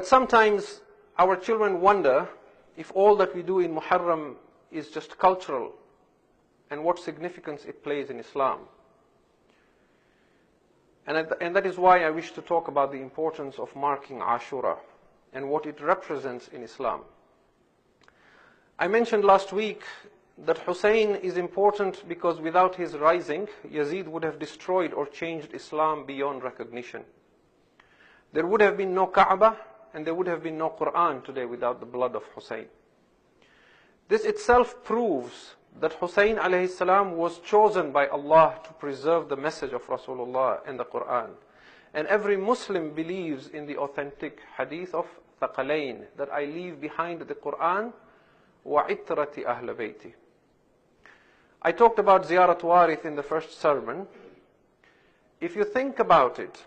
But sometimes our children wonder if all that we do in Muharram is just cultural and what significance it plays in Islam. And that is why I wish to talk about the importance of marking Ashura and what it represents in Islam. I mentioned last week that Hussein is important because without his rising, Yazid would have destroyed or changed Islam beyond recognition. There would have been no Kaaba and there would have been no Quran today without the blood of Hussein. This itself proves that Hussein alayhi salam was chosen by Allah to preserve the message of Rasulullah and the Quran. And every Muslim believes in the authentic hadith of Thaqalain, that I leave behind the Quran wa itrati ahl bayti. I talked about Ziyarat Warith in the first sermon. If you think about it,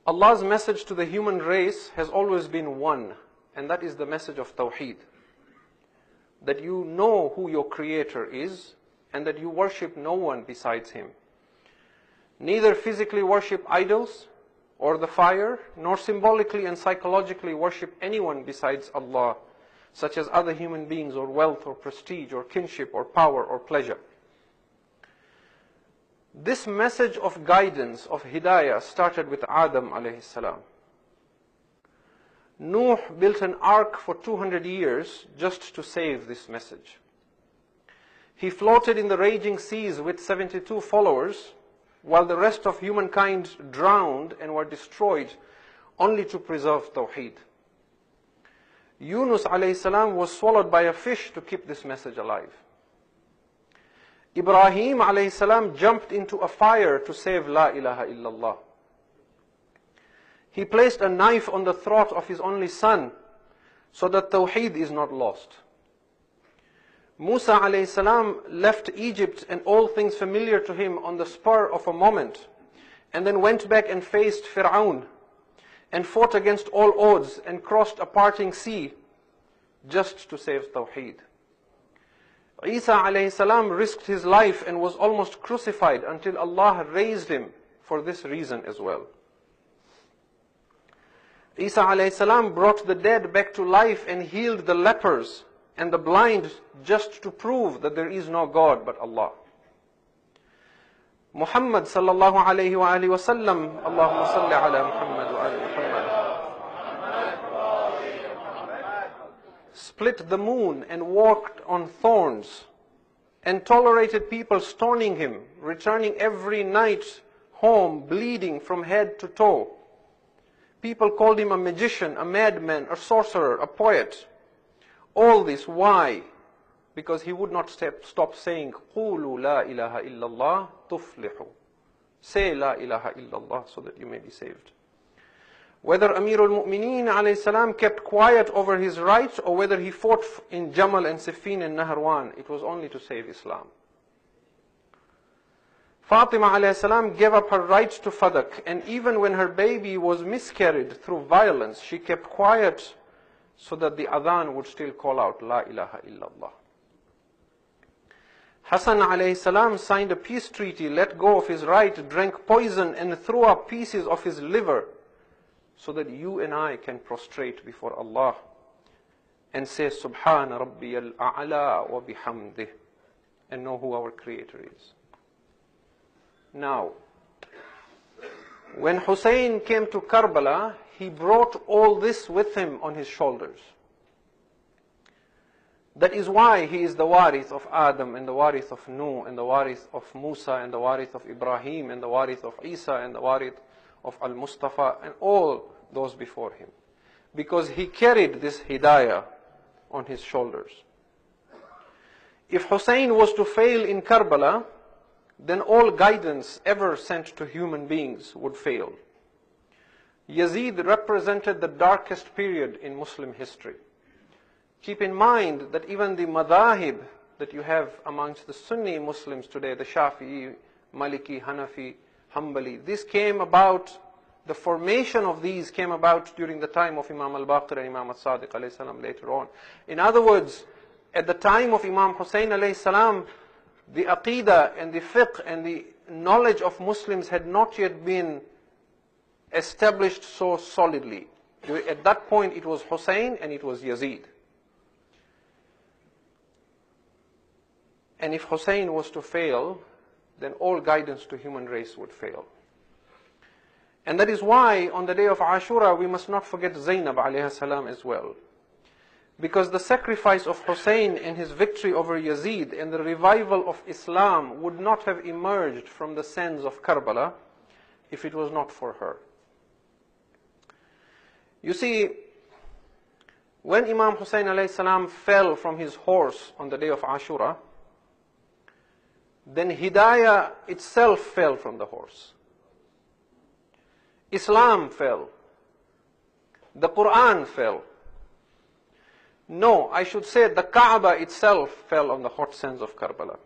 Allah's message to the human race has always been one, and that is the message of Tawheed. That you know who your Creator is, and that you worship no one besides Him. Neither physically worship idols or the fire, nor symbolically and psychologically worship anyone besides Allah, such as other human beings or wealth or prestige or kinship or power or pleasure. This message of guidance, of hidayah, started with Adam alayhi salam. Nuh built an ark for 200 years just to save this message. He floated in the raging seas with 72 followers, while the rest of humankind drowned and were destroyed, only to preserve Tawheed. Yunus alayhi salam was swallowed by a fish to keep this message alive. Ibrahim alayhi salam jumped into a fire to save La ilaha illallah. He placed a knife on the throat of his only son so that Tawheed is not lost. Musa alayhi salam left Egypt and all things familiar to him on the spur of a moment, and then went back and faced Fir'aun and fought against all odds and crossed a parting sea just to save Tawheed. Isa alayhi salam risked his life and was almost crucified until Allah raised him for this reason as well. Isa alayhi salam brought the dead back to life and healed the lepers and the blind just to prove that there is no God but Allah. Muhammad sallallahu alayhi wa alihi wa sallam, Allahumma salli ala Muhammad wa ali Muhammad, split the moon and walked on thorns and tolerated people stoning him, returning every night home bleeding from head to toe. People called him a magician, a madman, a sorcerer, a poet. All this, why? Because he would not stop saying, قُولُوا لَا إِلَهَ إِلَّا اللَّهِ تُفْلِحُوا. Say La ilaha illallah so that you may be saved. Whether Amirul Mu'mineen alayhi salam kept quiet over his right, or whether he fought in Jamal and Siffin and Nahrawan, it was only to save Islam. Fatima alayhi salam gave up her right to fadak, and even when her baby was miscarried through violence, she kept quiet so that the adhan would still call out La ilaha illallah. Hassan alayhi salam signed a peace treaty, let go of his right, drank poison and threw up pieces of his liver so that you and I can prostrate before Allah and say Subhana Rabbiyal A'la wa bihamdih, and know who our Creator is. Now, when Hussein came to Karbala, he brought all this with him on his shoulders. That is why he is the warith of Adam, and the warith of Nuh, and the warith of Musa, and the warith of Ibrahim, and the warith of Isa, and the warith of Al-Mustafa, and all those before him. Because he carried this hidayah on his shoulders. If Hussein was to fail in Karbala, then all guidance ever sent to human beings would fail. Yazid represented the darkest period in Muslim history. Keep in mind that even the madhahib that you have amongst the Sunni Muslims today, the Shafi'i, Maliki, Hanafi, Hanbali, this came about, the formation of these came about during the time of Imam al-Baqir and Imam al-Sadiq alayhi salam later on. In other words, at the time of Imam Hussain alayhi salam, the aqidah and the fiqh and the knowledge of Muslims had not yet been established so solidly. At that point, it was Hussein and it was Yazid. And if Hussein was to fail, then all guidance to human race would fail. And that is why on the day of Ashura, we must not forget Zainab alayhi salam as well. Because the sacrifice of Hussein and his victory over Yazid and the revival of Islam would not have emerged from the sands of Karbala if it was not for her. You see, when Imam Hussain alayhi salam fell from his horse on the day of Ashura, then Hidayah itself fell from the horse. Islam fell. The Quran fell. No, I should say the Kaaba itself fell on the hot sands of Karbala.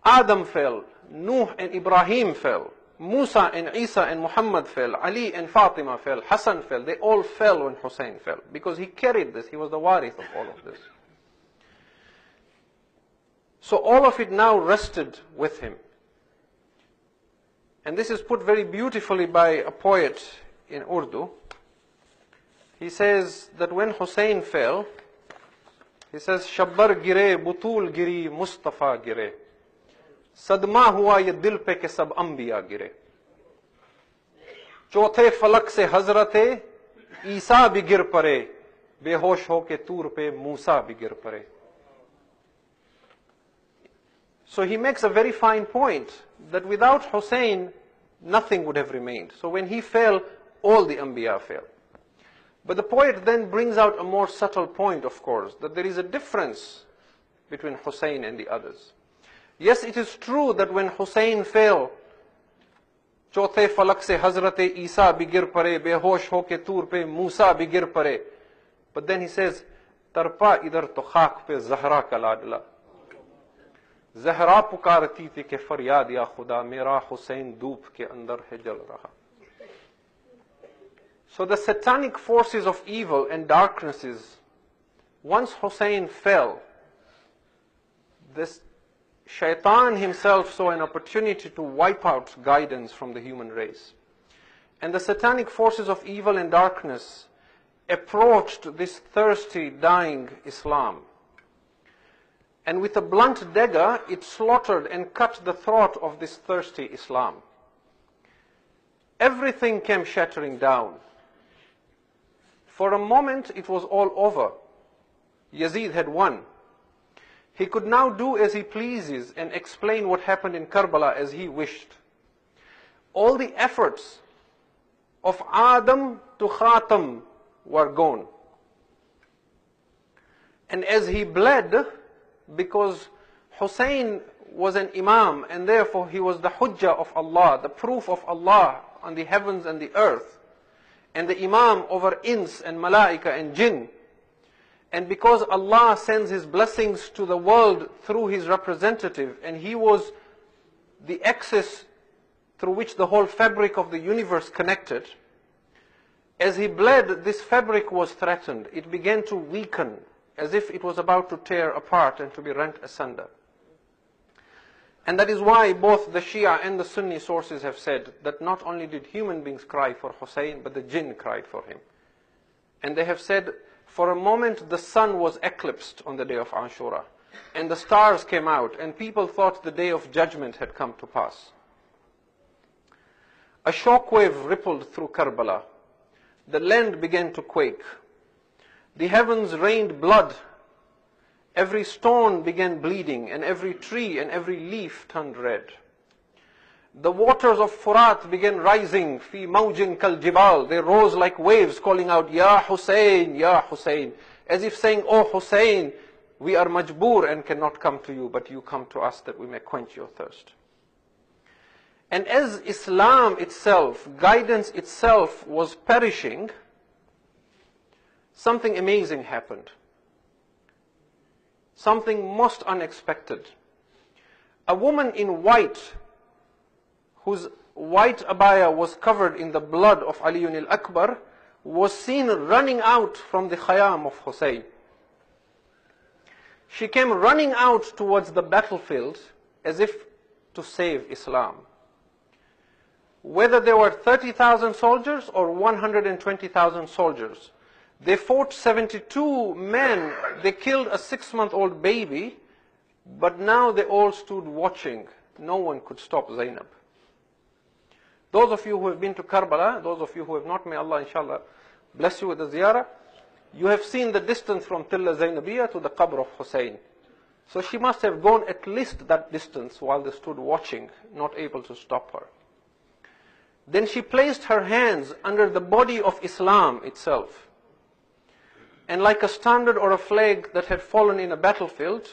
Adam fell. Nuh and Ibrahim fell. Musa and Isa and Muhammad fell. Ali and Fatima fell. Hassan fell. They all fell when Hussein fell. Because he carried this. He was the warith of all of this. So all of it now rested with him. And this is put very beautifully by a poet in Urdu. He says that when Hussein fell, he says, Shabbar gire, butul giri, Mustafa gire. Sadma hua ye dil pe ke sab anbiya gire. Chothe falak se Hazrate Isa bhi gir pare. Behosh ho ke tur pe Musa bhi gir pare. So he makes a very fine point that without Hussein, nothing would have remained. So when he fell, all the Anbiya fell. But the poet then brings out a more subtle point, of course, that there is a difference between Hussein and the others. Yes, it is true that when Hussein fell, Chothe falak se Hazrate Isa bigir pare, behosh ho ke tur pe Musa bigir pare. But then he says, Tarpa idhar to khak pe Zahra ka ladla. Zahra pukarti thi ke faryad ya Khuda, mera Hussein doob ke andar hai jal raha. So the satanic forces of evil and darknesses, once Hussein fell, this Shaitan himself saw an opportunity to wipe out guidance from the human race. And the satanic forces of evil and darkness approached this thirsty, dying Islam. And with a blunt dagger, it slaughtered and cut the throat of this thirsty Islam. Everything came shattering down. For a moment, it was all over. Yazid had won. He could now do as he pleases and explain what happened in Karbala as he wished. All the efforts of Adam to Khatam were gone. And as he bled, because Hussein was an imam and therefore he was the hujjah of Allah, the proof of Allah on the heavens and the earth, and the imam over ins and malaika and jinn. And because Allah sends His blessings to the world through His representative, and He was the axis through which the whole fabric of the universe connected, as he bled, this fabric was threatened. It began to weaken, as if it was about to tear apart and to be rent asunder. And that is why both the Shia and the Sunni sources have said that not only did human beings cry for Hussein, but the jinn cried for him. And they have said, for a moment the sun was eclipsed on the day of Ashura, and the stars came out, and people thought the day of judgment had come to pass. A shockwave rippled through Karbala. The land began to quake. The heavens rained blood. Every stone began bleeding, and every tree and every leaf turned red. The waters of Furat began rising, fi mawjin kal jibal. They rose like waves, calling out, Ya Hussein, Ya Hussein. As if saying, Oh Hussein, we are majboor and cannot come to you, but you come to us that we may quench your thirst. And as Islam itself, guidance itself was perishing, something amazing happened. Something most unexpected. A woman in white, whose white abaya was covered in the blood of Ali al-Akbar, was seen running out from the Khayyam of Hussein. She came running out towards the battlefield as if to save Islam. whether there were 30,000 soldiers or 120,000 soldiers. They fought 72 men, they killed a 6-month-old baby, but now they all stood watching. No one could stop Zainab. Those of you who have been to Karbala, those of you who have not, may Allah inshallah bless you with the ziyarah, you have seen the distance from Tilla Zainabiyya to the Qabr of Hussain. So she must have gone at least that distance while they stood watching, not able to stop her. Then she placed her hands under the body of Islam itself. And like a standard or a flag that had fallen in a battlefield,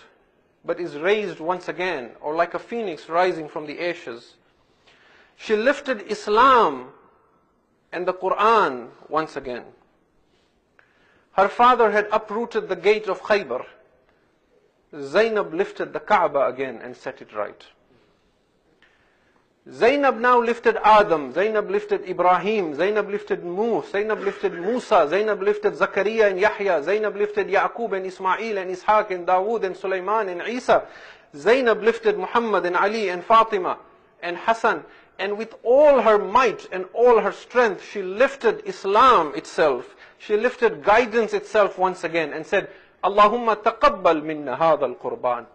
but is raised once again, or like a phoenix rising from the ashes, she lifted Islam and the Quran once again. Her father had uprooted the gate of Khaybar. Zainab lifted the Kaaba again and set it right. Zainab now lifted Adam, Zainab lifted Ibrahim, Zainab lifted Nuh, Zainab lifted Musa, Zainab lifted Zakaria and Yahya, Zainab lifted Yaqub and Ismail and Ishaq and Dawood and Sulaiman and Isa. Zainab lifted Muhammad and Ali and Fatima and Hassan. And with all her might and all her strength, she lifted Islam itself. She lifted guidance itself once again and said, Allahumma taqabbal minna hadha al-qurban.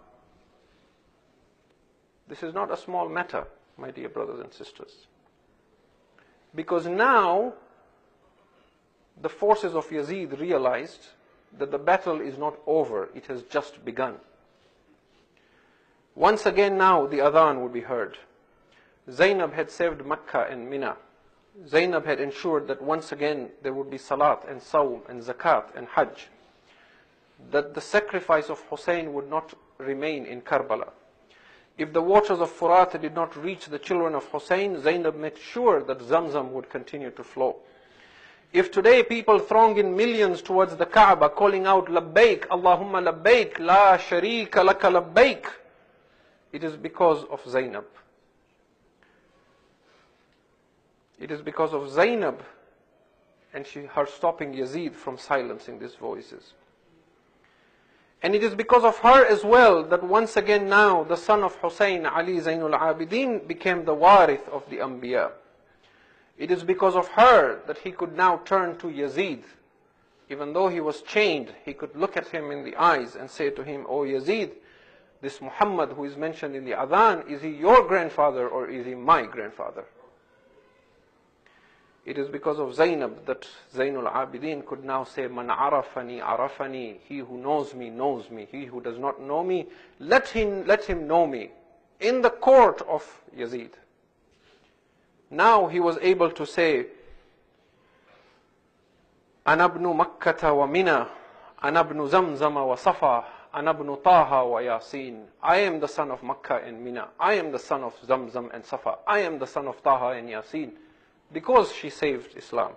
This is not a small matter, my dear brothers and sisters. Because now, the forces of Yazid realized that the battle is not over, it has just begun. Once again now, the adhan would be heard. Zainab had saved Makkah and Mina. Zainab had ensured that once again there would be salat and sawm and zakat and hajj. That the sacrifice of Hussein would not remain in Karbala. If the waters of Furat did not reach the children of Hussein, Zainab made sure that Zamzam would continue to flow. If today people throng in millions towards the Kaaba calling out, Labbaik, Allahumma Labbaik, La Sharika Laka Labbaik, it is because of Zainab. It is because of Zainab and her stopping Yazid from silencing these voices. And it is because of her as well that once again now the son of Hussein, Ali Zainul Abidin, became the warith of the Anbiya. It is because of her that he could now turn to Yazid. Even though he was chained, he could look at him in the eyes and say to him, O Yazid, this Muhammad who is mentioned in the Adhan, is he your grandfather or is he my grandfather? It is because of Zainab that Zainul Abidin could now say, Man arafani arafani, he who knows me knows me, he who does not know me, let him know me. In the court of Yazid. Now he was able to say, Anabnu Makkata wa Mina, Anabnu Zamzama wa Safa, Anabnu Taha wa Yasin. I am the son of Makkah and Mina. I am the son of Zamzam and Safa. I am the son of Taha and Yasin. Because she saved Islam.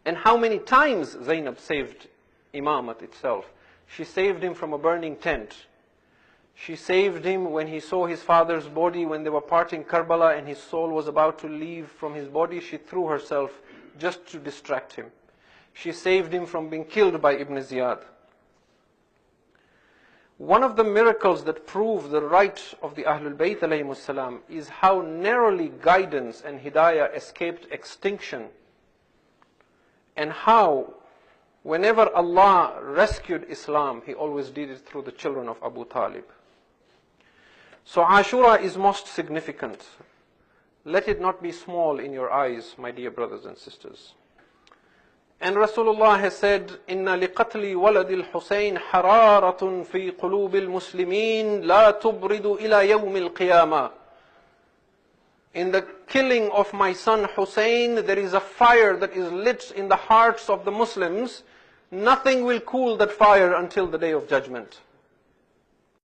And how many times Zainab saved Imamat itself? She saved him from a burning tent. She saved him when he saw his father's body, when they were parting Karbala and his soul was about to leave from his body. She threw herself just to distract him. She saved him from being killed by Ibn Ziyad. One of the miracles that prove the right of the Ahlul Bayt alayhimus salam is how narrowly guidance and hidayah escaped extinction, and how whenever Allah rescued Islam, He always did it through the children of Abu Talib. So Ashura is most significant. Let it not be small in your eyes, my dear brothers and sisters. And Rasulullah has said, Inna liqatli waladi al-Husayn hararatun fi qulubi al-Muslimin la tubridu ila yawm al-qiyamah. In the killing of my son Hussein, there is a fire that is lit in the hearts of the Muslims. Nothing will cool that fire until the day of judgment.